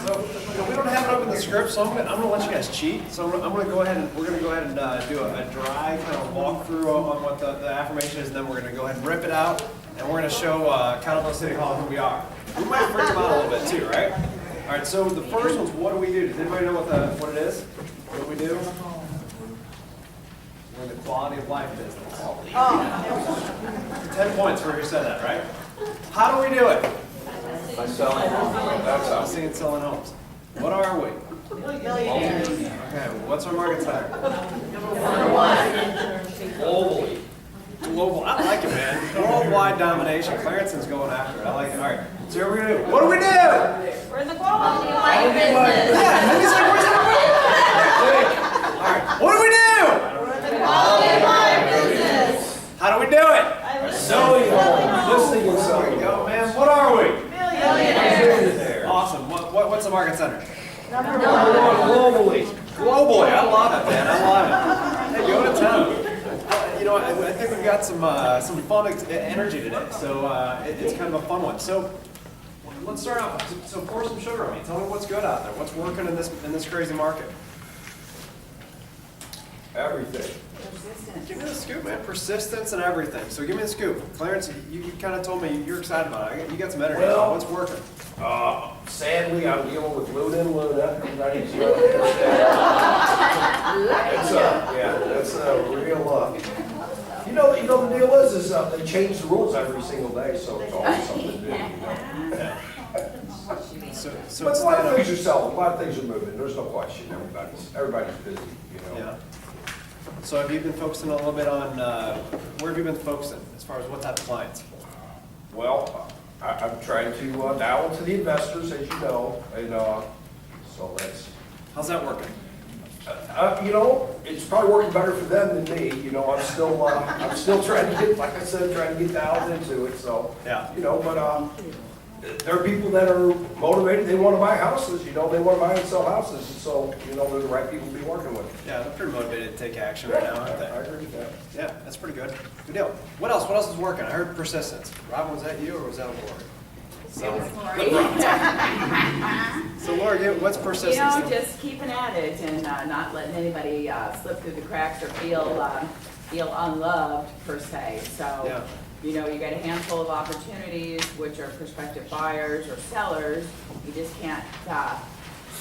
So we don't have it up in the script, so I'm gonna let you guys cheat. So I'm gonna go ahead and we're gonna go ahead and do a dry kind of walkthrough on what the affirmation is, and then we're gonna go ahead and rip it out, and we're gonna show Catawba City Hall who we are. We might freak them out a little bit too, right? All right. So the first one's what do we do? Does anybody know what it is? What do we do? We're in the quality of life business. 10 points for who said that, right? How do we do it? By selling homes. That's how. Investing and selling homes. What are we? Millionaires. Okay, what's our market center? Number one. Globally. Global. I like it, man. Worldwide domination. Clarenson's going after it. I like it. All right. So here we're gonna do. What do we do? We're in the quality of life business. Yeah. He's like, where's that? All right. What do we do? We're in the quality of life business. How do we do it? Selling homes. Listing and There selling we go, homes. man. What are we? Millionaires. Awesome. What's the market center? Number Number one. one globally. Globally. I love it, man. I love it. Hey, go to town. You know, I think we've got some fun energy today, so it's kind of a fun one. So let's start off. So pour some sugar on me. Tell me what's good out there. What's working in this crazy market? Everything. Give me the scoop, man. Persistence and everything. So give me the scoop. Clarence, you kind of told me you're excited about it. You got some energy. Well, What's working? Sadly, I'm dealing with Luna and Luna. Everybody's that's a real. You know, the deal is they change the rules every single day, so it's always something to do. So But it's a lot that, of things are selling, a lot of things are moving. There's no question. Everybody's busy. You know. yeah. So have you been focusing a little bit on, where have you been focusing as far as what type of clients? Well, I'm trying to dial into the investors, as you know, and so that's. How's that working? You know, it's probably working better for them than me. You know, I'm still trying to get, like I said, trying to get dialed into it. So, Yeah. you know, but there are people that are motivated. They want to buy houses. You know, they want to buy and sell houses. And so, you know, they're the right people to be working with. Yeah, they're pretty motivated to take action right now, aren't I they? agree with that. Yeah, that's pretty good. Good deal. What else? What else is working? I heard persistence. Robin, was that you or was that Laura? It was So Laura, what's persistence? You know, just keeping at it and not letting anybody slip through the cracks or feel unloved per se. So, Yeah. you know, you got a handful of opportunities, which are prospective buyers or sellers. You just can't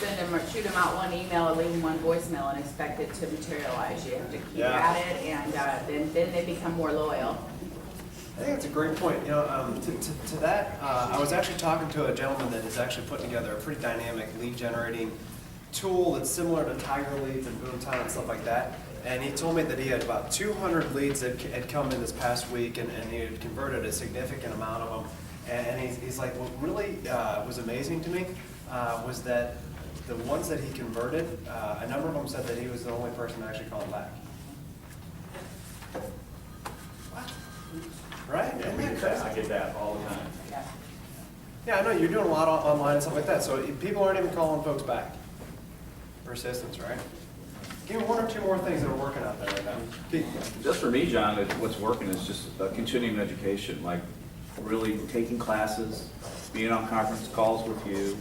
send them or shoot them out one email or leave them one voicemail and expect it to materialize. You have to keep Yeah. at it, and then they become more loyal. I think that's a great point. You know, to that, I was actually talking to a gentleman that is actually putting together a pretty dynamic lead generating tool that's similar to Tiger Leads and Boomtown and stuff like that. And he told me that he had about 200 leads that had come in this past week, and he had converted a significant amount of them. And he's like, what really was amazing to me was that the ones that he converted, a number of them said that he was the only person to actually call him back. What? Right? Isn't that crazy? I get that all the time. Yeah, I know, you're doing a lot online and stuff like that, so people aren't even calling folks back. Persistence, right? Give me one or two more things that are working out there right now. Keith? Just for me, John, what's working is just continuing education, like really taking classes, being on conference calls with you.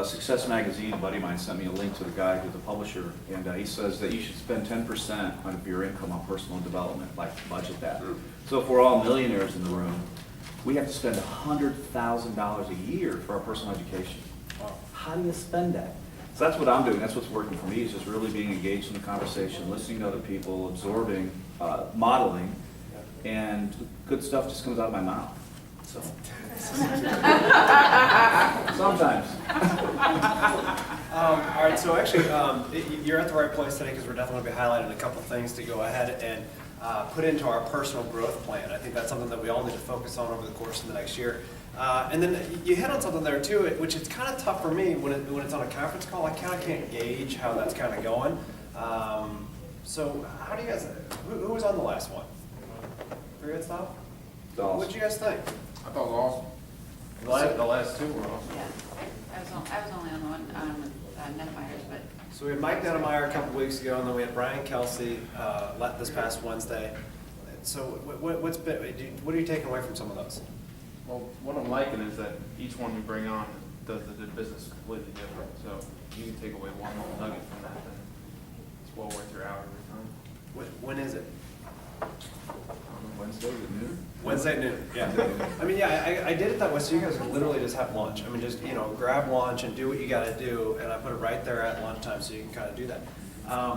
Success Magazine, a buddy of mine sent me a link to the guy who's the publisher, and he says that you should spend 10% of your income on personal development, like budget that. So if we're all millionaires in the room, we have to spend $100,000 a year for our personal education. How do you spend that? So that's what I'm doing. That's what's working for me, is just really being engaged in the conversation, listening to other people, absorbing, modeling, and good stuff just comes out of my mouth. So sometimes. All right, so actually, you're at the right place today because we're definitely going to be highlighting a couple things to go ahead and put into our personal growth plan. I think that's something that we all need to focus on over the course of the next year. And then you hit on something there too, which is kind of tough for me when it's on a conference call. I kind of can't gauge how that's kind of going. So how do you guys, who was on the last one? Very good stuff? Awesome. What did you guys think? I thought it was awesome. The last two were awesome. Yeah, I was only on the one, Netmeyer's, but. So we had Mike Dennemeyer a couple weeks ago, and then we had Brian Kelsey this past Wednesday. So what are you taking away from some of those? Well, what I'm liking is that each one we bring on, does the business completely different. So you can take away one little nugget from that, then it's well worth your hour every time. When is it? Wednesdays at noon? Wednesday at noon, yeah. I mean, yeah, I did it that way, so you guys can literally just have lunch. I mean, just, grab lunch and do what you gotta do, and I put it right there at lunchtime, so you can kind of do that.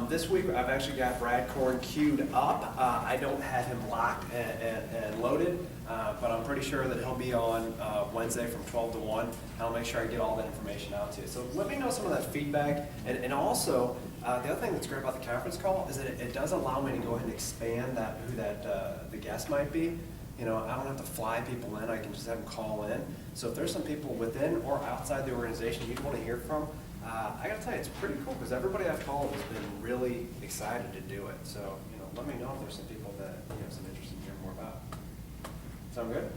This week, I've actually got Brad Korn queued up. I don't have him locked and loaded, but I'm pretty sure that he'll be on Wednesday from 12 to 1. I'll make sure I get all that information out to you. So let me know some of that feedback, and also, the other thing that's great about the conference call is that it does allow me to go ahead and expand who the guest might be. I don't have to fly people in, I can just have them call in. So if there's some people within or outside the organization you'd want to hear from, I gotta tell you, it's pretty cool, because everybody I've called has been really excited to do it. So, let me know if there's some people that you have some interest in hearing more about. Sound good?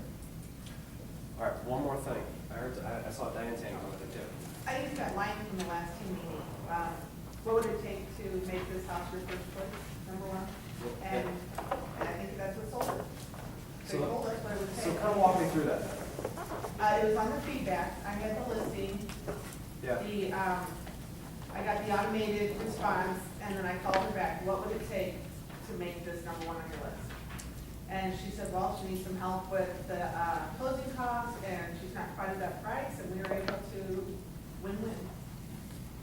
All right, one more thing. I saw Diane saying something too. I just got line from the last two meetings. What would it take to make this house your first choice, number one? And I think that's what sold it. They told us what it would So take. kind of walk me through that. It was on the feedback. I had the listing. Yeah. I got the automated response, and then I called her back. What would it take to make this number one on your list? And she said, well, she needs some help with the closing costs, and she's not quite at that price, and we were able to win-win.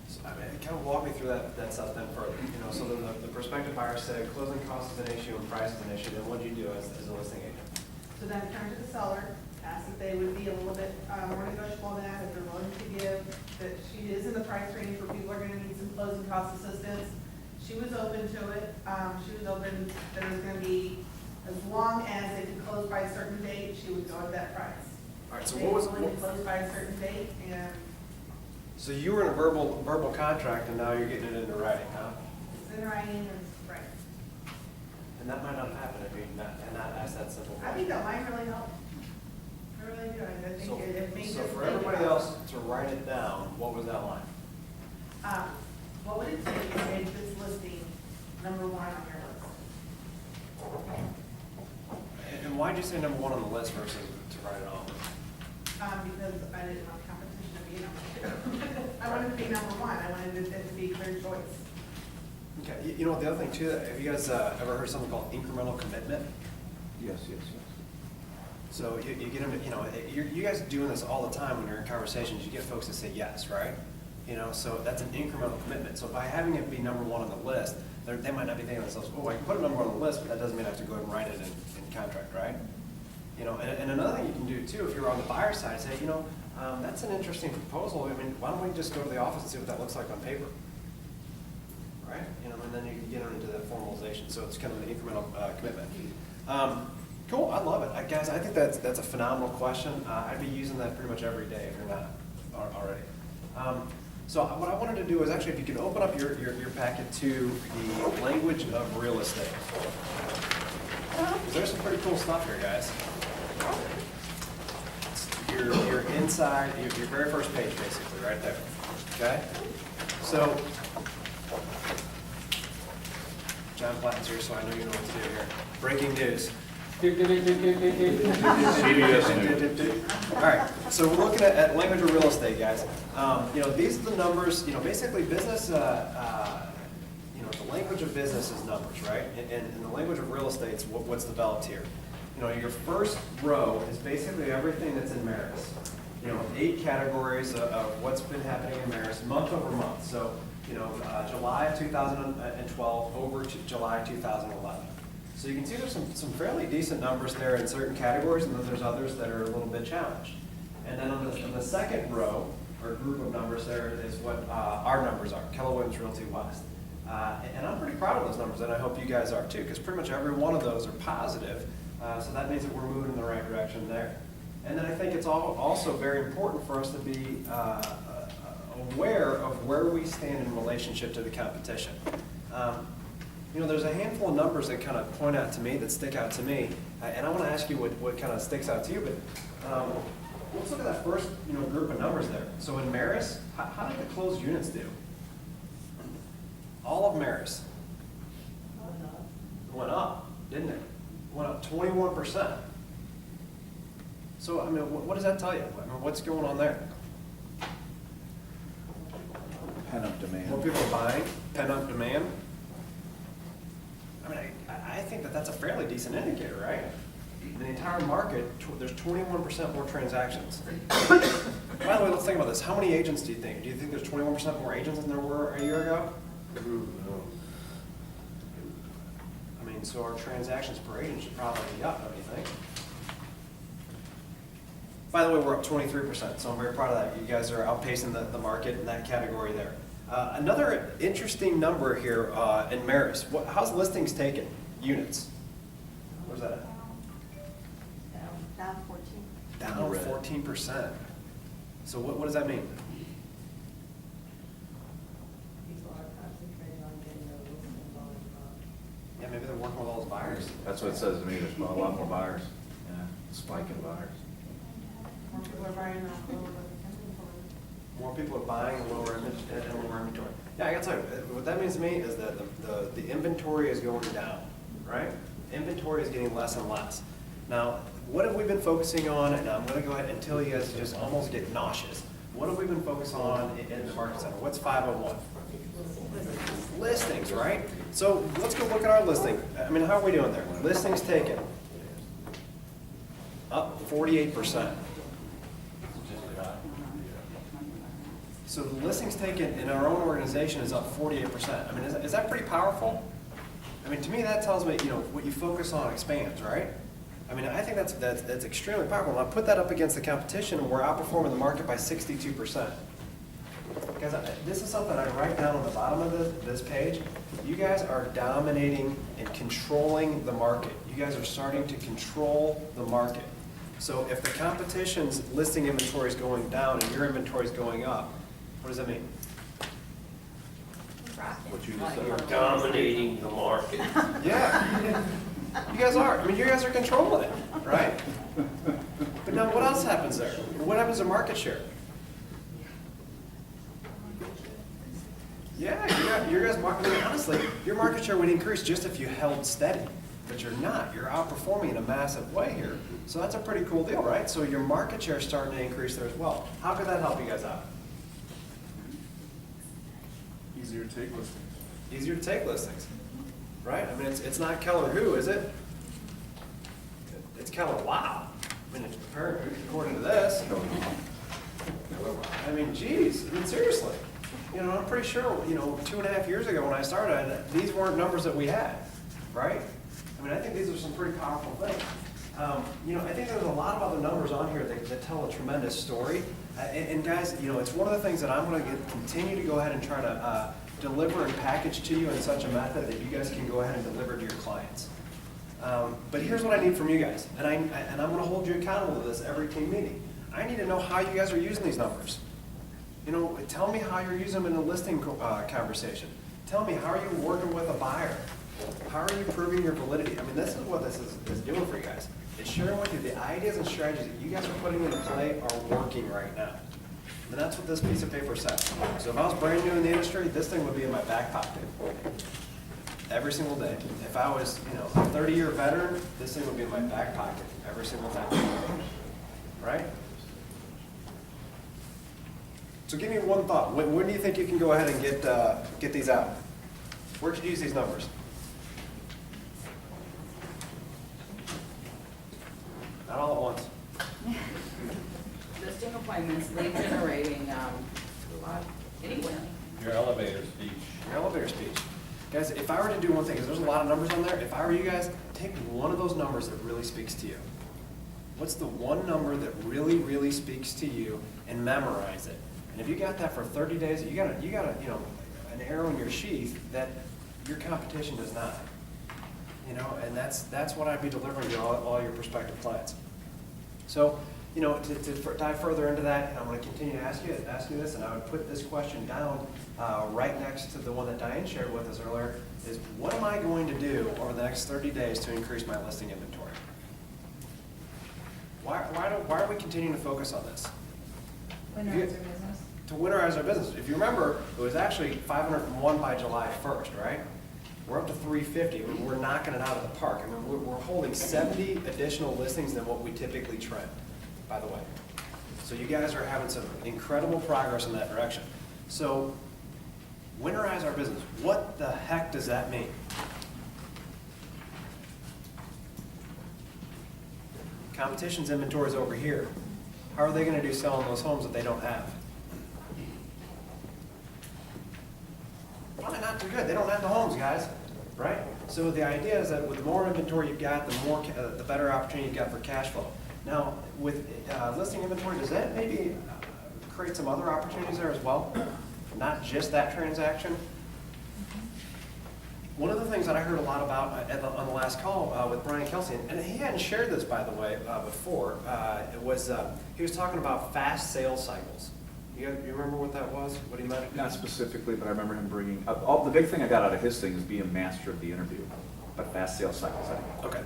So, I mean, kind of walk me through that stuff then further. So the prospective buyer said closing cost is an issue and price is an issue. Then what do you do as a listing agent? So then I turned to the seller, asked if they would be a little bit more negotiable than that, if they're willing to give, that she is in the price range where people are gonna need some closing cost assistance. She was open to it. She was open that it was gonna be, as long as they could close by a certain date, she would go at that price. All right, so They what was, were willing to close by a certain date, and so you were in a verbal contract and now you're getting it into writing, huh? it's in writing and it's right. And that might not happen if you not ask that simple I think question. that might really help. I really do. I think So, it makes so us for think everybody about- else to write it down, what was that line? What would it take to make this listing number one on your list? And why'd you say number one on the list versus to write it off? Because I didn't want competition to be number two. I wanted to be number one. I wanted it to be clear choice. Okay, you know what, the other thing too, have you guys ever heard something called incremental commitment? Yes. So you get them to, you guys are doing this all the time when you're in conversations, you get folks to say yes, right? So that's an incremental commitment. So by having it be number one on the list, they might not be thinking to themselves, oh, I can put it number one on the list, but that doesn't mean I have to go ahead and write it in contract, right? And another thing you can do too, if you're on the buyer side, say, that's an interesting proposal. I mean, why don't we just go to the office and see what that looks like on paper? Right? And then you can get into that formalization. So it's kind of an incremental commitment. Cool, I love it. Guys, I think that's a phenomenal question. I'd be using that pretty much every day if you're not already. So what I wanted to do is actually, if you can open up your packet to the language of real estate. 'Cause there's some pretty cool stuff here, guys. You're inside, your very first page, basically, right there. Okay? So, John Platten's here, so I know you know what to do here. Breaking news. All right, so we're looking at language of real estate, guys. These are the numbers, basically business, the language of business is numbers, right? And the language of real estate is what's developed here. Your first row is basically everything that's in Maris. 8 categories of what's been happening in Maris month over month. So, July of 2012 over to July 2011. So you can see there's some fairly decent numbers there in certain categories, and then there's others that are a little bit challenged. And then on the second row, or group of numbers there, is what our numbers are, Keller Williams Realty West. And I'm pretty proud of those numbers, and I hope you guys are too, because pretty much every one of those are positive. So that means that we're moving in the right direction there. And then I think it's also very important for us to be aware of where we stand in relationship to the competition. There's a handful of numbers that kind of point out to me, that stick out to me, and I want to ask you what kind of sticks out to you, but let's look at that first group of numbers there. So in Maris, how did the closed units do? All of Maris went up, didn't it? Went up 21%. So, what does that tell you? What's going on there? people are buying, pent-up demand. I mean, I think that that's a fairly decent indicator, right? In the entire market, there's 21% more transactions. By the way, let's think about this. How many agents do you think? Do you think there's 21% more agents than there were a year ago? I mean, so our transactions per agent should probably be up, don't you think? By the way, we're up 23%, so I'm very proud of that. You guys are outpacing the market in that category there. Another interesting number here in Maris. How's listings taken? Units. Where's that at? Down 14. Down 14%. So what does that mean? People are concentrating on getting their listings on the Yeah, maybe they're working with all those buyers. That's what it says to me, there's a lot more buyers, yeah, spike in buyers. More people are buying now, lower inventory. More people are buying and lower inventory. Yeah, I gotta tell you, what that means to me is that the inventory is going down, right? Inventory is getting less and less. Now, what have we been focusing on? And I'm gonna go ahead and tell you guys to just almost get nauseous. What have we been focused on in the market center? What's 501? Listings, right? So let's go look at our listing. I mean, how are we doing there? Listings taken. Up 48%. So the listings taken in our own organization is up 48%. I mean, is that pretty powerful? I mean, to me, that tells me, what you focus on expands, right? I mean, I think that's extremely powerful. And I put that up against the competition, and we're outperforming the market by 62%. Guys, this is something I write down on the bottom of this page. You guys are dominating and controlling the market. You guys are starting to control the market. So if the competition's listing inventory is going down and your inventory is going up, what does that mean? What you just said. You're dominating the market. Yeah, you guys are. I mean, you guys are controlling it, right? But now what else happens there? What happens to market share? Yeah, your guys' market, I mean, honestly, your market share would increase just if you held steady, but you're not. You're outperforming in a massive way here. So that's a pretty cool deal, right? So your market share is starting to increase there as well. How could that help you guys out? Easier to take listings. Easier to take listings, right? I mean, it's not Keller who, is it? It's Keller wow. I mean, according to this. I mean, geez, I mean, seriously. I'm pretty sure, 2.5 years ago when I started, these weren't numbers that we had, right? I mean, I think these are some pretty powerful things. I think there's a lot of other numbers on here that tell a tremendous story. And guys, it's one of the things that I'm going to continue to go ahead and try to deliver and package to you in such a method that you guys can go ahead and deliver to your clients. But here's what I need from you guys, and I'm going to hold you accountable to this every team meeting. I need to know how you guys are using these numbers. Tell me how you're using them in a listing conversation. Tell me, how are you working with a buyer? How are you proving your validity? I mean, this is what this is doing for you guys. It's sharing with you the ideas and strategies that you guys are putting into play are working right now. And that's what this piece of paper says. So if I was brand new in the industry, this thing would be in my back pocket every single day. If I was, a 30-year veteran, this thing would be in my back pocket every single time. Right? So give me one thought. When do you think you can go ahead and get these out? Where could you use these numbers? Not all at once. Listing appointments, lead generating, a lot, anywhere. Your elevator speech. Your elevator speech. Guys, if I were to do one thing, because there's a lot of numbers on there, if I were you guys, take one of those numbers that really speaks to you. What's the one number that really, really speaks to you, and memorize it. And if you got that for 30 days, you got an arrow in your sheath that your competition does not. And that's what I'd be delivering to all your prospective clients. So, to dive further into that, I'm going to continue to ask you this, and I would put this question down right next to the one that Diane shared with us earlier, is what am I going to do over the next 30 days to increase my listing inventory? Why are we continuing to focus on this? Winterize our business. To winterize our business. If you remember, it was actually 501 by July 1st, right? We're up to 350. I mean, we're knocking it out of the park. I mean, we're holding 70 additional listings than what we typically trend, by the way. So you guys are having some incredible progress in that direction. So Winterize our business. What the heck does that mean? Competition's inventory is over here. How are they gonna do selling those homes that they don't have? Probably not too good. They don't have the homes, guys, right? So the idea is that with the more inventory you've got, the better opportunity you've got for cash flow. Now, with listing inventory, does that maybe create some other opportunities there as well? Not just that transaction? One of the things that I heard a lot about on the last call with Brian Kelsey, and he hadn't shared this, by the way, before, it was, he was talking about fast sales cycles. You remember what that was? What he meant? Not specifically, but I remember him bringing up, the big thing I got out of his thing is being a master of the interview, but fast sales cycles. Okay,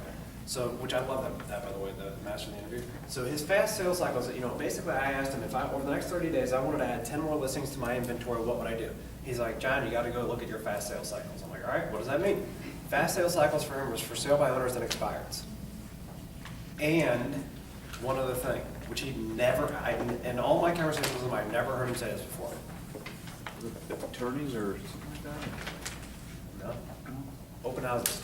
so, which I love that, by the way, the master of the interview. So his fast sales cycles, you know, basically I asked him if over the next 30 days, I wanted to add 10 more listings to my inventory, what would I do? He's like, John, you gotta go look at your fast sales cycles. I'm like, all right, what does that mean? Fast sales cycles for him was for sale by owners and expireds. And one other thing, which he never, in all my conversations with him, I've never heard him say this before. Attorneys or something like that? No? Open houses.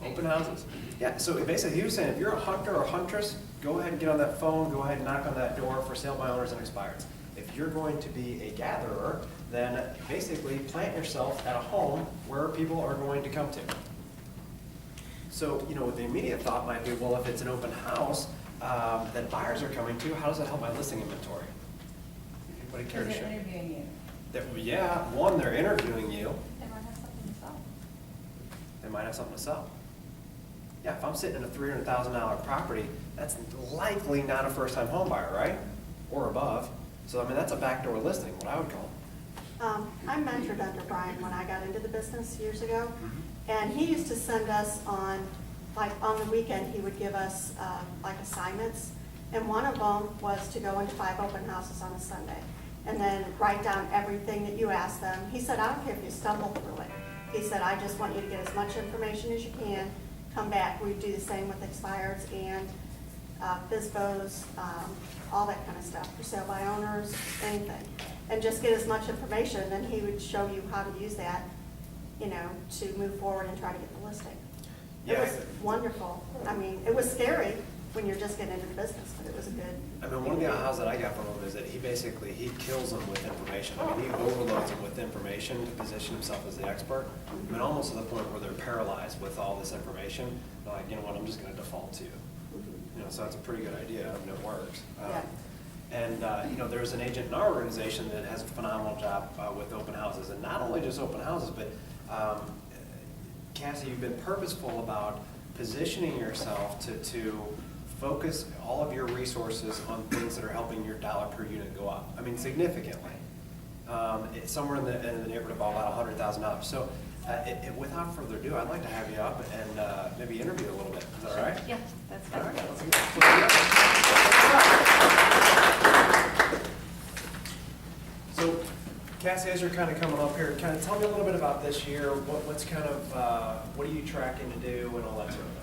Open houses. Yeah, so basically he was saying if you're a hunter or huntress, go ahead and get on that phone, go ahead and knock on that door for sale by owners and expireds. If you're going to be a gatherer, then basically plant yourself at a home where people are going to come to. So, you know, the immediate thought might be, well, if it's an open house that buyers are coming to, how does that help my listing inventory? Anybody care to Because they're share? interviewing you. Yeah, one, they're interviewing you. They might have something to sell. They might have something to sell. Yeah, if I'm sitting in a $300,000 property, that's likely not a first-time home buyer, right? Or above. So, I mean, that's a backdoor listing, what I would call it. I mentored under Brian when I got into the business years ago, Mm-hmm. and he used to send us on the weekend, he would give us like assignments, and one of them was to go into 5 open houses on a Sunday, and then write down everything that you asked them. He said, I don't care if you stumble through it. He said, I just want you to get as much information as you can, come back. We do the same with expireds and FISBOs, all that kind of stuff, for sale by owners, anything. And just get as much information, then he would show you how to use that, you know, to move forward and try to get the listing. It Yeah. was wonderful. I mean, it was scary when you're just getting into the business, but it was a good. I mean, one of the ahas that I got from him is that he kills them with information. I mean, he overloads them with information to position himself as the expert. I mean, almost to the point where they're paralyzed with all this information. They're like, you know what, I'm just gonna default to. You know, so that's a pretty good idea, I mean, it works. Yeah. And, you know, there's an agent in our organization that has a phenomenal job with open houses. And not only just open houses, but Cassie, you've been purposeful about positioning yourself to focus all of your resources on things that are helping your dollar per unit go up. I mean, significantly. It's somewhere in the neighborhood of about $100,000. So without further ado, I'd like to have you up and maybe interview a little bit. Is that all right? Yeah, that's All good. right, let's get it. So, Cassie, as you're kind of coming up here, kind of tell me a little bit about this year. What are you tracking to do and all that sort of stuff?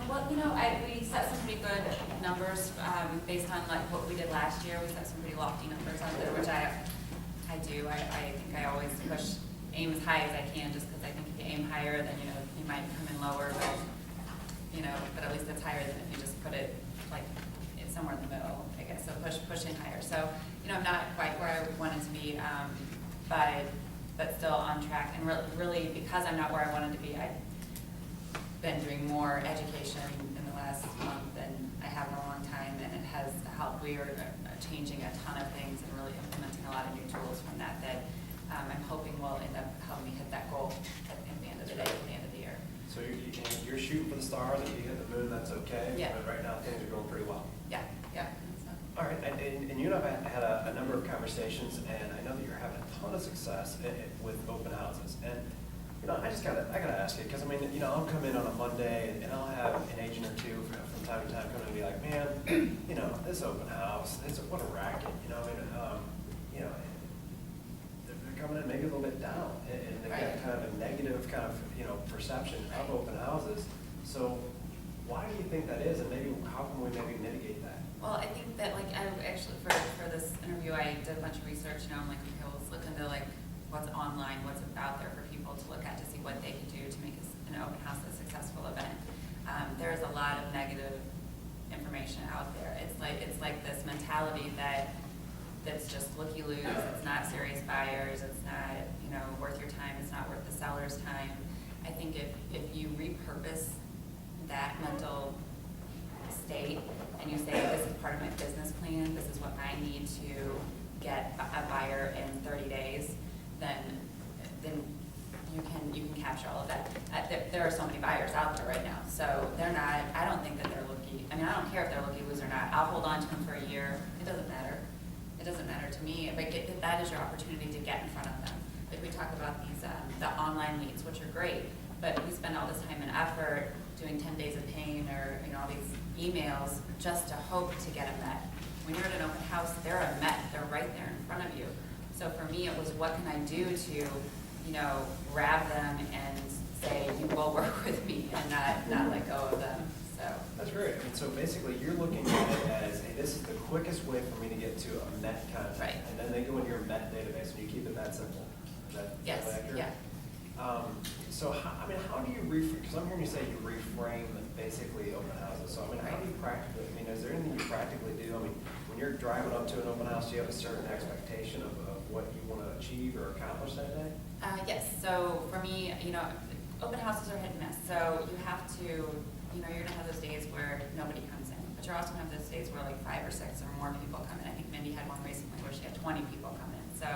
Well, you know, we set some pretty good numbers based on like what we did last year. We set some pretty lofty numbers out there, which I do. I think I always aim as high as I can, just because I think if you aim higher, then you might come in lower, but at least it's higher than if you just put it like somewhere in the middle, I guess. So pushing higher. So I'm not quite where I wanted to be, but still on track. And really, because I'm not where I wanted to be, I've been doing more education in the last month than I have in a long time, and it has helped. We are changing a ton of things and really implementing a lot of new tools from that I'm hoping will end up helping me hit that goal at the end of the day, at the end of the year. So you're shooting for the stars. If you hit the moon, that's okay. Yeah. But right now, things are going pretty well. Yeah. So. All right, and you and I have had a number of conversations, and I know that you're having a ton of success with open houses. And I gotta ask you, because I'll come in on a Monday and I'll have an agent or two from time to time come in and be like, man, this open house, what a racket, they're coming in maybe a little bit down, and they've got kind of a negative perception of open houses. So why do you think that is, and maybe how can we maybe mitigate that? Well, I think that I actually for this interview I did a bunch of research, you know, I'm like, okay, well, let's look into like what's online, what's out there for people to look at to see what they can do to make an open house a successful event. There's a lot of negative information out there. It's like this mentality that's just looky-loos, it's not serious buyers, it's not, you know, worth your time, it's not worth the seller's time. I think if you repurpose that mental state and you say, this is part of my business plan, this is what I need to get a buyer in 30 days, then you can capture all of that. There are so many buyers out there right now, so they're not, I don't think that they're looky. I mean, I don't care if they're looky-loos or not. I'll hold on to them for a year. It doesn't matter. It doesn't matter to me, but that is your opportunity to get in front of them. Like we talk about these, the online leads, which are great, but we spend all this time and effort doing 10 days of pain or, you know, all these emails just to hope to get a met. When you're at an open house, they're a met. They're right there in front of you. So for me, it was what can I do to, you know, grab them and say, you will work with me and not let go of them. So That's great. I mean, so basically, you're looking at it as, hey, this is the quickest way for me to get to a Met contact. Right. And then they go into your Met database, and you keep it that simple. Is that yes, accurate? yeah. So, how do you because I'm hearing you say you reframe basically open houses. So, I mean, how do you practically, I mean, is there anything you practically do? I mean, when you're driving up to an open house, do you have a certain expectation of what you want to achieve or accomplish that day? Yes, so for me, you know, open houses are hit and miss. So you have to, you know, you're gonna have those days where nobody comes in, but you're also gonna have those days where like 5 or 6 or more people come in. I think Mindy had one recently where she had 20 people come in. So,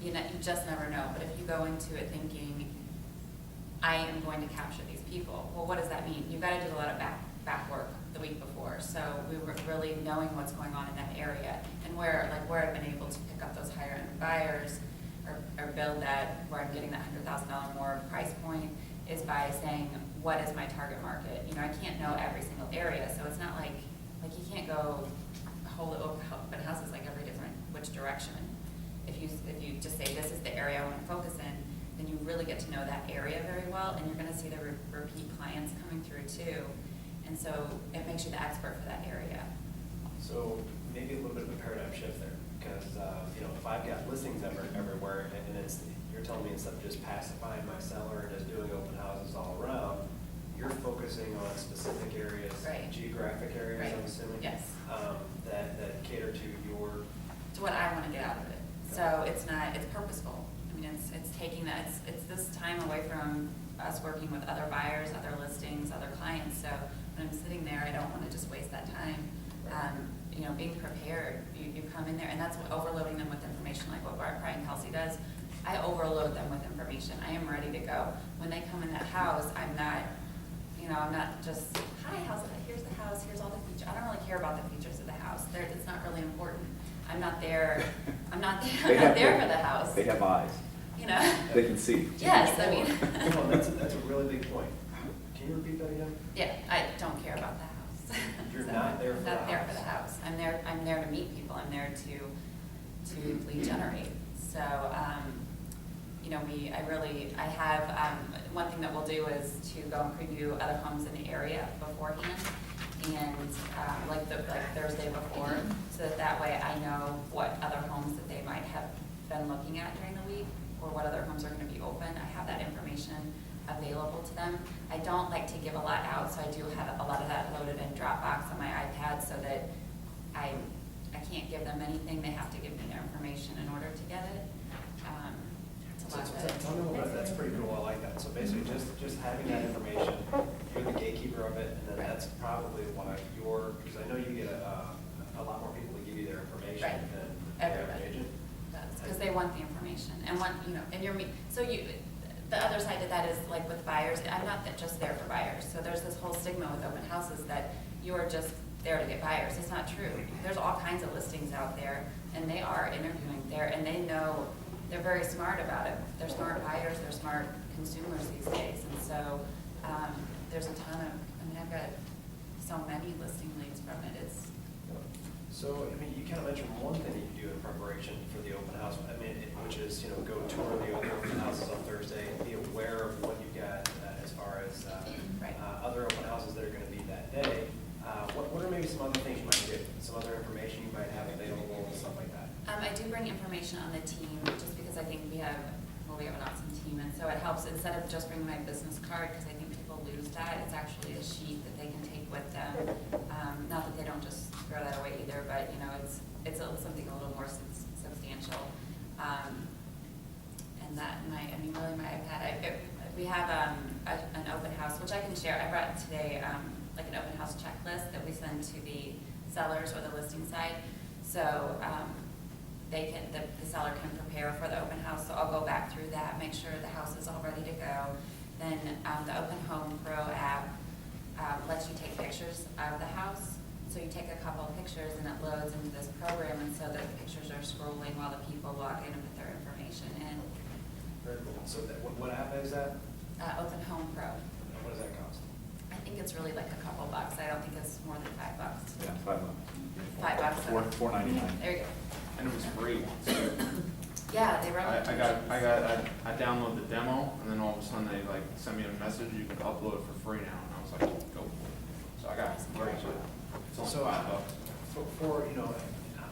you just never know. But if you go into it thinking, I am going to capture these people, well, what does that mean? You've got to do a lot of back work the week before. So we were really knowing what's going on in that area and where I've been able to pick up those higher end buyers or build that, where I'm getting that $100,000 more price point is by saying, what is my target market? You know, I can't know every single area, so it's not like you can't go whole open houses like every different which direction. If you just say, this is the area I want to focus in, then you really get to know that area very well, and you're going to see the repeat clients coming through too. And so it makes you the expert for that area. So maybe a little bit of a paradigm shift there, because if I've got listings everywhere, and you're telling me instead of just pacifying my seller and just doing open houses all around, you're focusing on specific areas, right. Geographic areas, right. I'm assuming, yes, that cater to your. To what I want to get out of it. So it's purposeful. I mean, it's taking that. It's this time away from us working with other buyers, other listings, other clients. So when I'm sitting there, I don't want to just waste that time. Being prepared. You come in there, and that's what overloading them with information, like what Brian Kelsey does. I overload them with information. I am ready to go. When they come in that house, I'm not just, hi, here's the house, here's all the features. I don't really care about the features of the house. It's not really important. I'm not there for the house. They have eyes. You know? They can see. Yes, I mean. Well, that's a really big point. Can you repeat that again? Yeah, I don't care about the house. You're not there for the house. Not there for the house. I'm there to meet people. I'm there to lead generate. So, I have, one thing that we'll do is to go and preview other homes in the area beforehand. And like Thursday before, so that way I know what other homes that they might have been looking at during the week, or what other homes are going to be open. I have that information available to them. I don't like to give a lot out, so I do have a lot of that loaded in Dropbox on my iPad, so that I can't give them anything. They have to give me their information in order to get it. Tell me a little bit. That's pretty cool. I like that. So basically, just having that information, you're the gatekeeper of it, and then right. that's probably why because I know you get a lot more people to give you their information right. than the everybody. average agent. Because they want the information and the other side to that is like with buyers. I'm not just there for buyers. So there's this whole stigma with open houses that you are just there to get buyers. It's not true. There's all kinds of listings out there, and they are interviewing there, and they know. They're very smart about it. They're smart buyers. They're smart consumers these days. And so there's a ton of, I've got so many listing leads from it. So, you kind of mentioned one thing that you do in preparation for the open house, which is, go tour the other open houses on Thursday and be aware of what you've got as far as right. Other open houses that are going to be that day. What are maybe some other things you might do? Some other information you might have available and stuff like that? putting information on the team, just because I think we have an awesome team, and so it helps, instead of just bringing my business card, because I think people lose that, it's actually a sheet that they can take with them. Not that they don't just throw that away either, but, you know, it's something a little more substantial. And that, really my iPad, we have an open house, which I can share. I brought today like an open house checklist that we send to the sellers or the listing site. So the seller can prepare for the open house. So I'll go back through that, make sure the house is all ready to go. Then the Open Home Pro app lets you take pictures of the house. So you take a couple of pictures and it loads into this program, and so the pictures are scrolling while the people log in and put their information in. Very cool. So what app is that? Open Home Pro. And what does that cost? I think it's really like a couple bucks. I don't think it's more than $5. Yeah, $5. $5. $4.99. There you go. And it was free. Yeah, they were. I downloaded the demo, and then all of a sudden they like sent me a message, you can upload it for free now, and I was like, go. So I got it for free, so it's only So $5. for you know,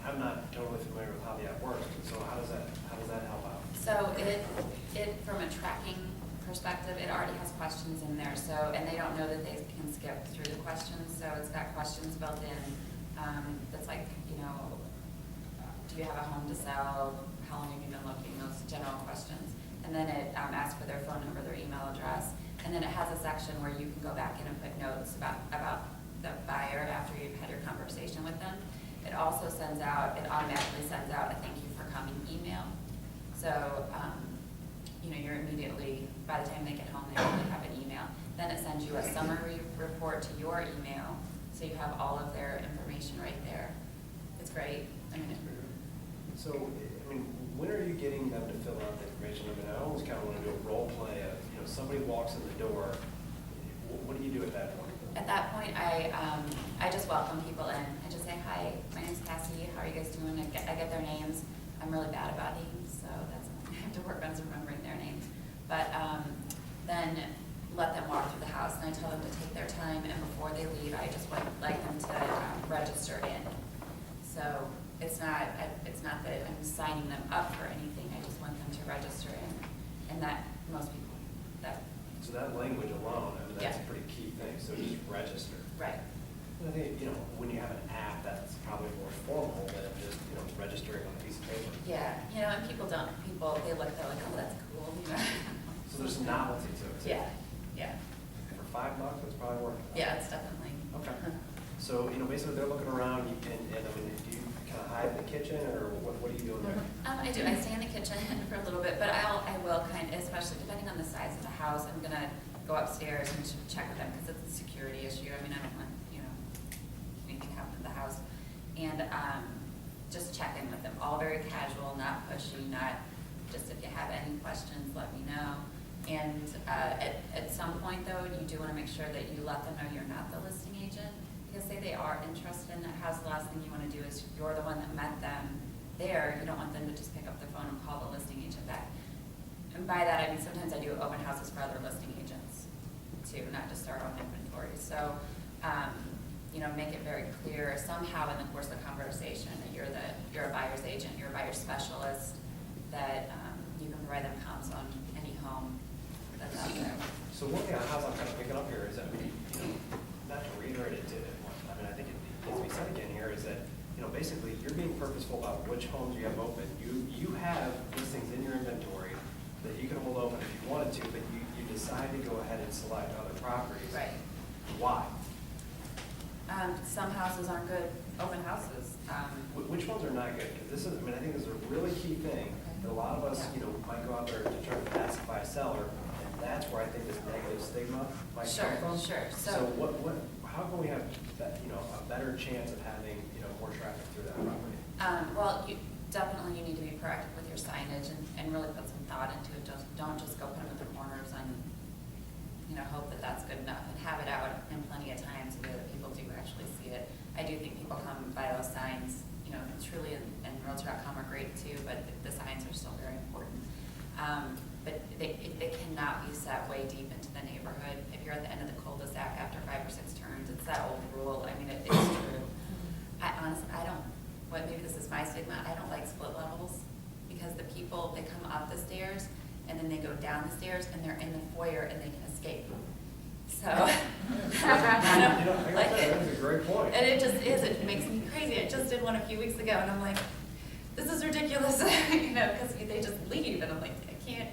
I'm not totally familiar with how the app works. So how does that help out? So it from a tracking perspective, it already has questions in there. So, and they don't know that they can skip through the questions. So it's got questions built in. That's like, you know, do you have a home to sell? How long have you been looking? Those general questions. And then it asks for their phone number, their email address. And then it has a section where you can go back in and put notes about the buyer after you've had your conversation with them. It also automatically sends out a thank you for coming email. So, you know, you're immediately, by the time they get home, they already have an email. Then it sends you a summary report to your email, so you have all of their information right there. It's great. So, when are you getting them to fill out the information? I almost kind of want to do a role play of, you know, somebody walks in the door. What do you do at that point? At that point, I just welcome people in. I just say, hi, my name's Cassie. How are you guys doing? I get their names. I'm really bad about names, so that's something I have to work on, is remembering their names. But then let them walk through the house, and I tell them to take their time, and before they leave, I just would like them to register in. So it's not that I'm signing them up for anything. I just want them to register in, and that most people, So that language alone, that's Yeah. a pretty key thing. So just register. right. And I think, you know, when you have an app, that's probably more formal than just, you know, registering on a piece of paper. Yeah, you know, and they look, they're like, oh, that's cool, you know. So there's novelty to it too. Yeah. For $5, it's probably worth it. Yeah, it's definitely. Okay. So, you know, basically they're looking around, and do you kind of hide in the kitchen, or what are you doing there? I do. I stay in the kitchen for a little bit, but I will especially depending on the size of the house, I'm gonna go upstairs and check with them, because it's a security issue. I don't want, you know, anything happen to the house. And just check in with them, all very casual, not pushy, not just if you have any questions, let me know. And at some point though, you do wanna make sure that you let them know you're not the listing agent. Because say they are interested in that house, the last thing you want to do is you're the one that met them there. You don't want them to just pick up the phone and call the listing agent back. And by that, I mean sometimes I do open houses for other listing agents too, not just our own inventory. So, you know, make it very clear somehow in the course of the conversation that you're a buyer's agent, you're a buyer specialist, that you can provide them comps on any home that's out there. So one thing on house I'm kind of picking up here is that you know, not to reiterate it, I think it needs to be said again here, is that, you know, basically you're being purposeful about which homes you have open. You have listings in your inventory that you can hold open if you wanted to, but you decide to go ahead and select other properties. Right. Why? Some houses aren't good open houses. Which ones are not good? Because this is, I think this is a really key thing that a lot of us, you know, might go out there to try to pacify a seller, and that's where I think this negative stigma might come from. Sure. So how can we have that, you know, a better chance of having, you know, more traffic through that property? Well, you need to be proactive with your signage and really put some thought into it. Don't just go put them at the corners and, you know, hope that that's good enough, and have it out in plenty of time so that people do actually see it. I do think people come by those signs, you know, truly, and Realtor.com are great too, but the signs are still very important. But they cannot be set way deep into the neighborhood. If you're at the end of the cul-de-sac after 5 or 6 turns, it's that old rule. I mean, it's true. Honestly, maybe this is my stigma, I don't like split levels. people, they come up the stairs and then they go down the stairs and they're in the foyer and they can escape. So, like, That's a great point. and it just is, it makes me crazy. I just did one a few weeks ago and I'm like, this is ridiculous, you know, because they just leave and I'm like, I can't